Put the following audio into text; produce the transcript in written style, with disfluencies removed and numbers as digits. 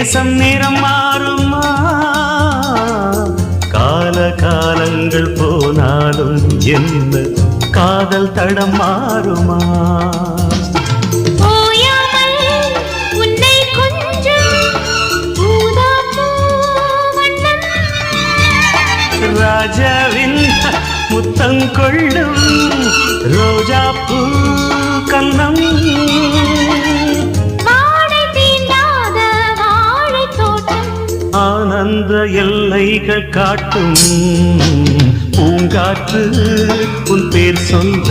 நேசம் நிறம் மாறுமா கால காலங்கள் போனாலும் என்ன காதல் தடம் மாறுமா ராஜாவின் முத்தங்கொள்ளும் ரோஜா பூ கண்ணம் ஆனந்த எல்லைகள் காட்டும் பூங்காற்று உன் பேர் சொல்ல